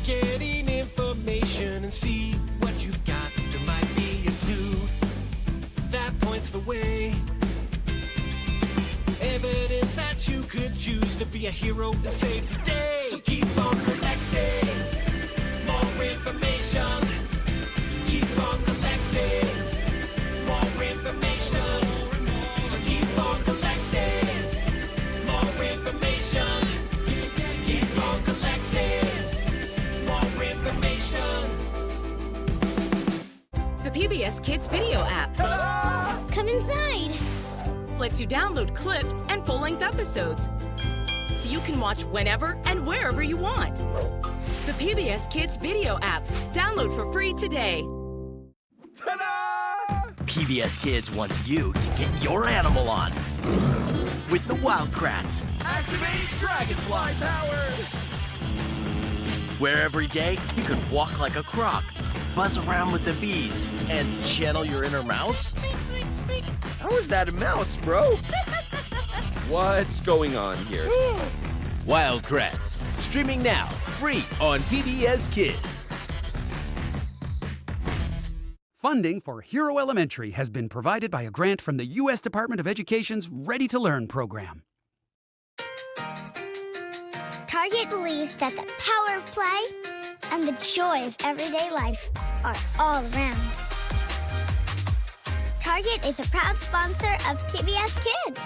getting information and see what you've got. There might be a clue that points the way. Evidence that you could choose to be a hero and save the day. So keep on collecting more information. Keep on collecting more information. So keep on collecting more information. Keep on collecting more information. The PBS Kids video app. Ta-da! Come inside. Lets you download clips and full-length episodes, so you can watch whenever and wherever you want. The PBS Kids video app. Download for free today. Ta-da! PBS Kids wants you to get your animal on with the Wildcrats. Activate Dragonfly power! Where every day you can walk like a croc, buzz around with the bees, and channel your inner mouse. How is that a mouse, bro? What's going on here? Wildcrats, streaming now, free on PBS Kids. Funding for Hero Elementary has been provided by a grant from the U.S. Department of Education's Ready to Learn program. Target believes that the power of play and the joy of everyday life are all around. Target is a proud sponsor of PBS Kids.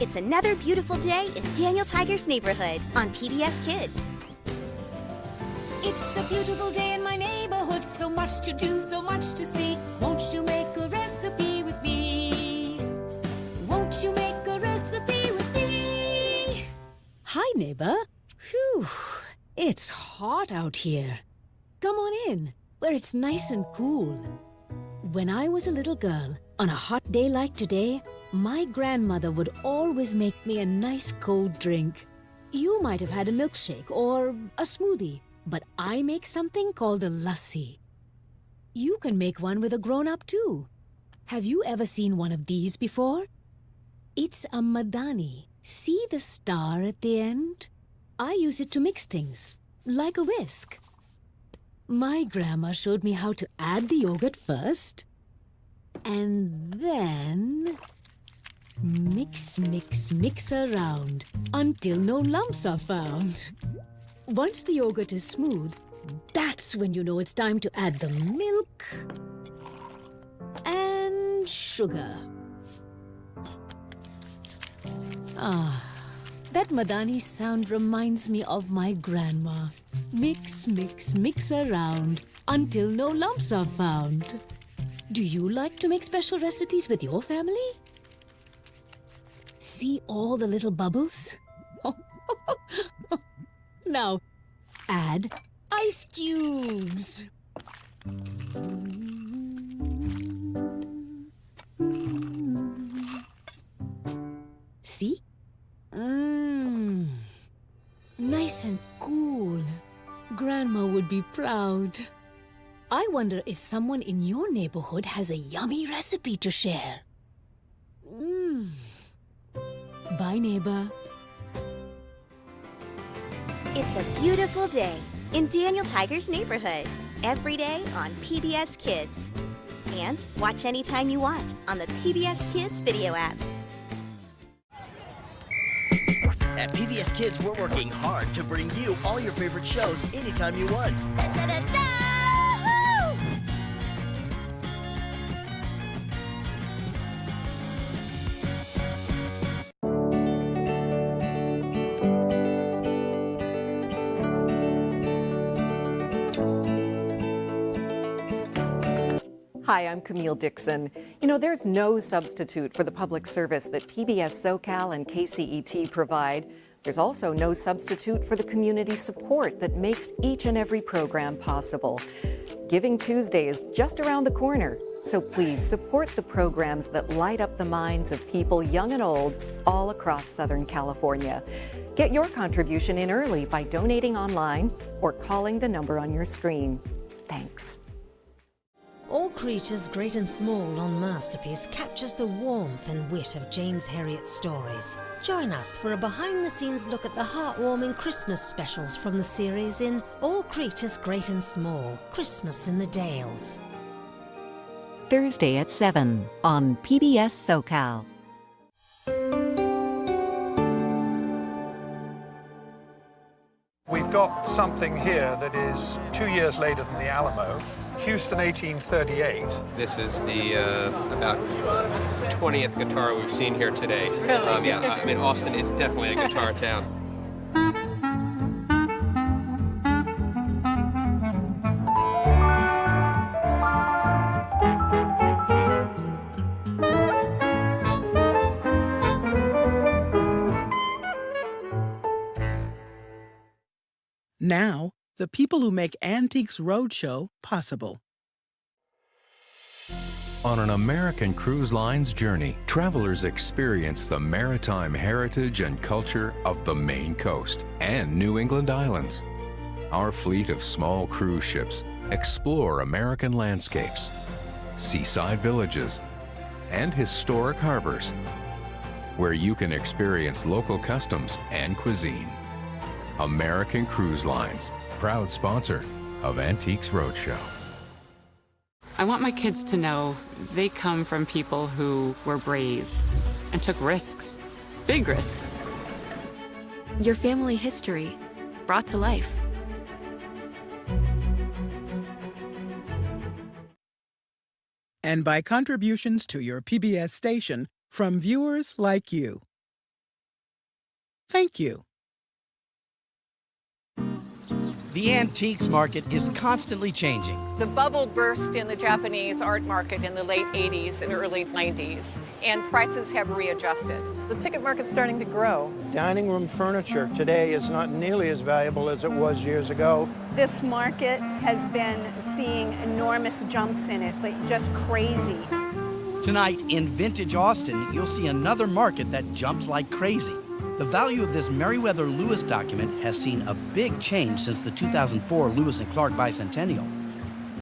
It's another beautiful day in Daniel Tiger's neighborhood on PBS Kids. It's a beautiful day in my neighborhood, so much to do, so much to see. Won't you make a recipe with me? Won't you make a recipe with me? Hi, neighbor. Phew, it's hot out here. Come on in, where it's nice and cool. When I was a little girl, on a hot day like today, my grandmother would always make me a nice cold drink. You might have had a milkshake or a smoothie, but I make something called a lassi. You can make one with a grown-up too. Have you ever seen one of these before? It's a madani. See the star at the end? I use it to mix things, like a whisk. My grandma showed me how to add the yogurt first, and then mix, mix, mix around until no lumps are found. Once the yogurt is smooth, that's when you know it's time to add the milk and sugar. Ah, that madani sound reminds me of my grandma. Mix, mix, mix around until no lumps are found. Do you like to make special recipes with your family? See all the little bubbles? Now, add ice cubes. See? Nice and cool. Grandma would be proud. I wonder if someone in your neighborhood has a yummy recipe to share. Bye, neighbor. It's a beautiful day in Daniel Tiger's neighborhood. Every day on PBS Kids. And watch anytime you want on the PBS Kids video app. At PBS Kids, we're working hard to bring you all your favorite shows anytime you want. Hi, I'm Camille Dixon. You know, there's no substitute for the public service that PBS SoCal and KCET provide. There's also no substitute for the community support that makes each and every program possible. Giving Tuesday is just around the corner, so please support the programs that light up the minds of people young and old all across Southern California. Get your contribution in early by donating online or calling the number on your screen. Thanks. All Creatures Great and Small on Masterpiece captures the warmth and wit of James Herriot's stories. Join us for a behind-the-scenes look at the heartwarming Christmas specials from the series in All Creatures Great and Small, Christmas in the Dales. Thursday at 7 on PBS SoCal. We've got something here that is 2 years later than the Alamo, Houston 1838. This is the about 20th guitar we've seen here today. Really? Yeah, I mean, Austin is definitely a guitar town. Now, the people who make Antiques Roadshow possible. On an American Cruise Line's journey, travelers experience the maritime heritage and culture of the Maine coast and New England islands. Our fleet of small cruise ships explore American landscapes, seaside villages, and historic harbors, where you can experience local customs and cuisine. American Cruise Lines, proud sponsor of Antiques Roadshow. I want my kids to know they come from people who were brave and took risks, big risks. Your family history brought to life. And by contributions to your PBS station from viewers like you. Thank you. The antiques market is constantly changing. The bubble burst in the Japanese art market in the late 80s and early 90s, and prices have readjusted. The ticket market's starting to grow. Dining room furniture today is not nearly as valuable as it was years ago. This market has been seeing enormous jumps in it, like just crazy. Tonight in Vintage Austin, you'll see another market that jumped like crazy. The value of this Meriwether Lewis document has seen a big change since the 2004 Lewis and Clark bicentennial.